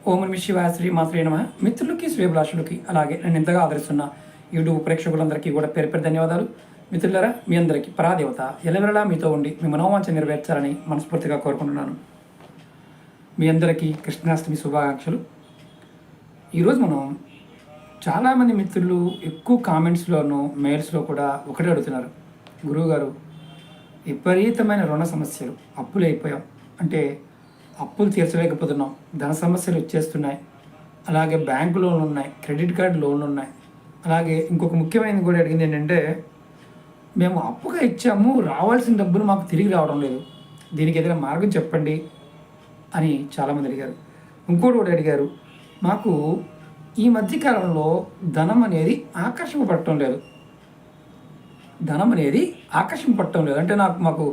ఓం నమః శివాయ శ్రీ మాత్రే నమః. మిత్రులకి శ్రేభిలాషులకి అలాగే నేను ఎంతగా ఆదరిస్తున్న యూట్యూబ్ ప్రేక్షకులందరికీ కూడా పేరు పేరు ధన్యవాదాలు. మిత్రులారా, మీ అందరికీ పరాదేవత ఎల్లవెల్లలా మీతో ఉండి మీ మనోవాంఛ నెరవేర్చాలని మనస్ఫూర్తిగా కోరుకుంటున్నాను. మీ అందరికీ కృష్ణాష్టమి శుభాకాంక్షలు. ఈరోజు మనం చాలామంది మిత్రులు ఎక్కువ కామెంట్స్లోనూ మెయిల్స్లో కూడా ఒకటే అడుగుతున్నారు, గురువుగారు విపరీతమైన రుణ సమస్యలు, అప్పులు అయిపోయాం, అంటే అప్పులు తీర్చలేకపోతున్నాం, ధన సమస్యలు వచ్చేస్తున్నాయి, అలాగే బ్యాంకు లోన్లు ఉన్నాయి, క్రెడిట్ కార్డు లోన్లు ఉన్నాయి. అలాగే ఇంకొక ముఖ్యమైనది కూడా అడిగింది ఏంటంటే, మేము అప్పుగా ఇచ్చాము, రావాల్సిన డబ్బులు మాకు తిరిగి రావడం లేదు, దీనికి ఏదైనా మార్గం చెప్పండి అని చాలామంది అడిగారు. ఇంకోటి కూడా అడిగారు, మాకు ఈ మధ్యకాలంలో ధనం అనేది ఆకర్షింపబడటం లేదు, అంటే మాకు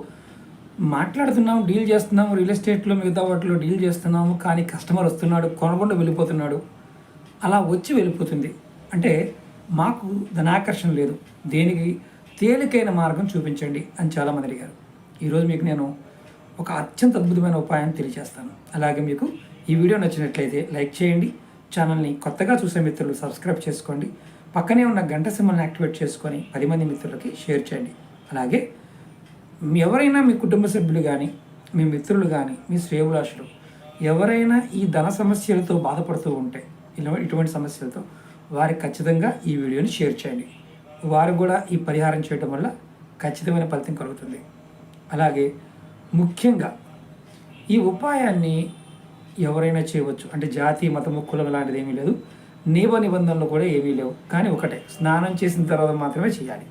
మాట్లాడుతున్నాము, డీల్ చేస్తున్నాము, రియల్ ఎస్టేట్లో మిగతా వాటిలో డీల్ చేస్తున్నాము, కానీ కస్టమర్ వస్తున్నాడు, కొనకుండా వెళ్ళిపోతున్నాడు, అలా వచ్చి వెళ్ళిపోతుంది, అంటే మాకు ధనాకర్షణ లేదు, దేనికి తేలికైన మార్గం చూపించండి అని చాలామంది అడిగారు. ఈరోజు మీకు నేను ఒక అత్యంత అద్భుతమైన ఉపాయం తెలియజేస్తాను. అలాగే మీకు ఈ వీడియో నచ్చినట్లయితే లైక్ చేయండి, ఛానల్ని కొత్తగా చూసే మిత్రులు సబ్స్క్రైబ్ చేసుకోండి, పక్కనే ఉన్న గంట సింబల్ని యాక్టివేట్ చేసుకొని 10 మంది మిత్రులకి షేర్ చేయండి. అలాగే ఎవరైనా మీ కుటుంబ సభ్యులు కానీ, మీ మిత్రులు కానీ, మీ శ్రేయోభిలాషులు ఎవరైనా ఈ ధన సమస్యలతో బాధపడుతూ ఉంటే, ఇటువంటి సమస్యలతో వారికి ఖచ్చితంగా ఈ వీడియోని షేర్ చేయండి. వారు కూడా ఈ పరిహారం చేయడం వల్ల ఖచ్చితమైన ఫలితం కలుగుతుంది. అలాగే ముఖ్యంగా ఈ ఉపాయాన్ని ఎవరైనా చేయవచ్చు, అంటే జాతి మతము కులం లాంటిది ఏమీ లేదు, నియమ నిబంధనలు కూడా ఏమీ లేవు, కానీ ఒకటే, స్నానం చేసిన తర్వాత మాత్రమే చేయాలి.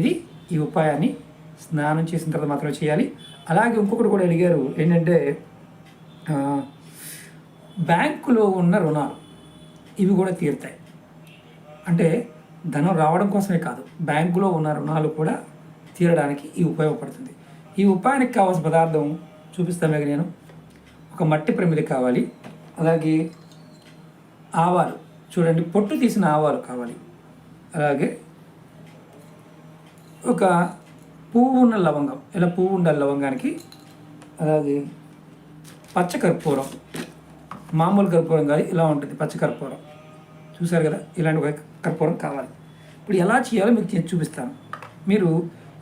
ఇది ఈ ఉపాయాన్ని స్నానం చేసిన తర్వాత మాత్రమే చేయాలి. అలాగే ఇంకొకటి కూడా అడిగారు ఏంటంటే, బ్యాంకులో ఉన్న రుణాలు ఇవి కూడా తీరుతాయి, అంటే ధనం రావడం కోసమే కాదు, బ్యాంకులో ఉన్న రుణాలు కూడా తీరడానికి ఈ ఉపయోగపడుతుంది. ఈ ఉపాయానికి కావాల్సిన పదార్థం చూపిస్తామే నేను. ఒక మట్టి ప్రమిద కావాలి, అలాగే ఆవాలు, చూడండి పొట్టు తీసిన ఆవాలు కావాలి, అలాగే ఒక పువ్వు ఉన్న లవంగం, ఇలా పువ్వు ఉండాలి లవంగానికి, అలాగే పచ్చకర్పూరం, మామూలు కర్పూరం కాదు, ఇలా ఉంటుంది పచ్చకర్పూరం, చూసారు కదా, ఇలాంటి ఒక కర్పూరం కావాలి. ఇప్పుడు ఎలా చేయాలో మీకు చూపిస్తాను. మీరు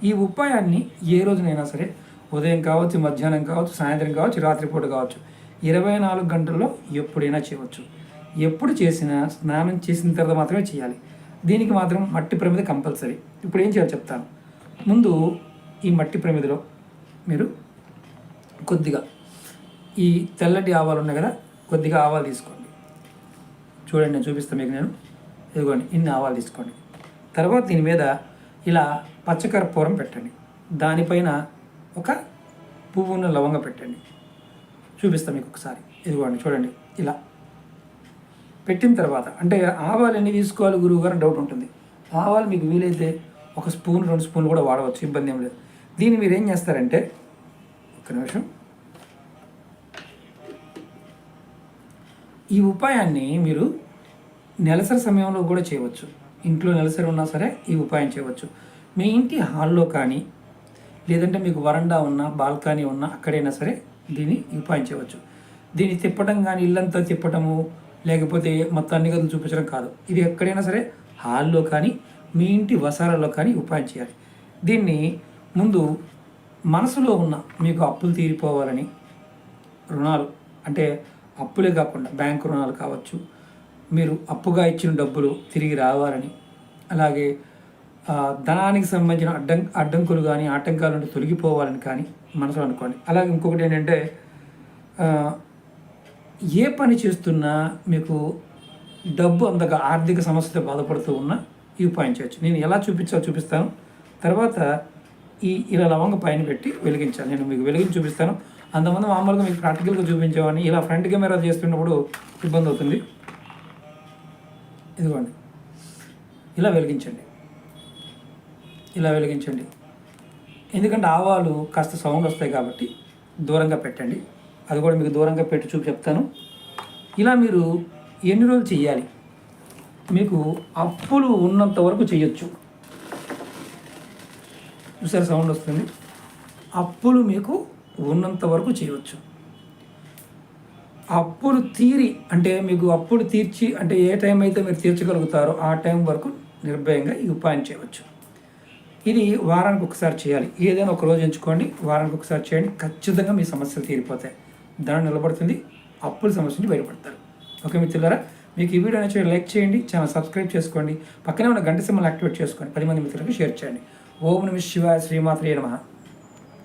ఈ ఉపాయాన్ని ఏ రోజునైనా సరే, ఉదయం కావచ్చు, మధ్యాహ్నం కావచ్చు, సాయంత్రం కావచ్చు, రాత్రిపూట కావచ్చు, 24 గంటల్లో ఎప్పుడైనా చేయవచ్చు. ఎప్పుడు చేసినా స్నానం చేసిన తర్వాత మాత్రమే చేయాలి. దీనికి మాత్రం మట్టి ప్రమిద కంపల్సరీ. ఇప్పుడు ఏం చేయాలో చెప్తాను. ముందు ఈ మట్టి ప్రమిదలో మీరు కొద్దిగా ఈ తెల్లటి ఆవాలు ఉన్నాయి కదా, కొద్దిగా ఆవాలు తీసుకోండి. చూడండి, నేను చూపిస్తాను మీకు. నేను ఇదిగోండి, ఇన్ని ఆవాలు తీసుకోండి. తర్వాత దీని మీద ఇలా పచ్చకర్పూరం పెట్టండి, దానిపైన ఒక పువ్వున్న లవంగ పెట్టండి. చూపిస్తాను మీకు ఒకసారి. ఇదిగోండి చూడండి, ఇలా పెట్టిన తర్వాత, అంటే ఆవాలు ఎన్ని తీసుకోవాలి గురువుగారు డౌట్ ఉంటుంది. ఆవాలు మీకు వీలైతే 1 స్పూన్ 2 స్పూన్లు కూడా వాడవచ్చు, ఇబ్బంది ఏం లేదు. దీన్ని మీరు ఏం చేస్తారంటే, ఒక్క నిమిషం, ఈ ఉపాయాన్ని మీరు నెలసరి సమయంలో కూడా చేయవచ్చు. ఇంట్లో నెలసరి ఉన్నా సరే ఈ ఉపాయం చేయవచ్చు. మీ ఇంటి హాల్లో కానీ, లేదంటే మీకు వరండా ఉన్నా, బాల్కనీ ఉన్నా, అక్కడైనా సరే దీన్ని ఉపాయం చేయవచ్చు. దీన్ని తిప్పడం కానీ, ఇల్లంతా తిప్పటము, లేకపోతే మొత్తం అన్ని గదులు చూపించడం కాదు. ఇది ఎక్కడైనా సరే హాల్లో కానీ, మీ ఇంటి వసారాల్లో కానీ ఉపాయం చేయాలి. దీన్ని ముందు మనసులో ఉన్న మీకు అప్పులు తీరిపోవాలని, రుణాలు అంటే అప్పులే కాకుండా బ్యాంకు రుణాలు కావచ్చు, మీరు అప్పుగా ఇచ్చిన డబ్బులు తిరిగి రావాలని, అలాగే ధనానికి సంబంధించిన అడ్డంకులు కానీ, ఆటంకాల నుండి తొలగిపోవాలని కానీ మనసులో అనుకోండి. అలాగే ఇంకొకటి ఏంటంటే, ఏ పని చేస్తున్నా మీకు డబ్బు అంతగా ఆర్థిక సమస్యతో బాధపడుతూ ఉన్నా ఈ ఉపాయం చేయొచ్చు. నేను ఎలా చూపిస్తాను. తర్వాత ఇలా లవంగ పైన పెట్టి వెలిగించాలి. నేను మీకు వెలిగించి చూపిస్తాను. అంతమంది మామూలుగా మీకు ప్రాక్టికల్గా చూపించేవాడిని, ఇలా ఫ్రంట్ కెమెరా చేస్తున్నప్పుడు ఇబ్బంది అవుతుంది. ఇదిగోండి, ఇలా వెలిగించండి, ఎందుకంటే ఆవాలు కాస్త సౌండ్ వస్తాయి కాబట్టి దూరంగా పెట్టండి. అది కూడా మీకు దూరంగా పెట్టి చెప్తాను. ఇలా మీరు ఎన్ని రోజులు చేయాలి, మీకు అప్పులు ఉన్నంత వరకు చేయొచ్చు. చూసారు సౌండ్ వస్తుంది, అప్పులు మీకు ఉన్నంత వరకు చేయవచ్చు. అప్పులు తీరి అంటే మీకు అప్పులు తీర్చి అంటే ఏ టైం అయితే మీరు తీర్చగలుగుతారో ఆ టైం వరకు నిర్భయంగా ఈ ఉపాయం చేయవచ్చు. ఇది వారానికి ఒకసారి చేయాలి. ఏదైనా ఒక రోజు ఎంచుకోండి, వారానికి ఒకసారి చేయండి, ఖచ్చితంగా మీ సమస్యలు తీరిపోతాయి. ధనం నిలబడుతుంది, అప్పుల సమస్య నుంచి బయటపడతారు. ఓకే మిత్రులారా, మీకు ఈ వీడియో నచ్చితే లైక్ చేయండి, ఛానల్ సబ్స్క్రైబ్ చేసుకోండి, పక్కనే ఉన్న గంట సింబల్ యాక్టివేట్ చేసుకోండి, 10 మంది మిత్రులకు షేర్ చేయండి. ఓం నమః శివాయ, శ్రీమాత్రే నమః.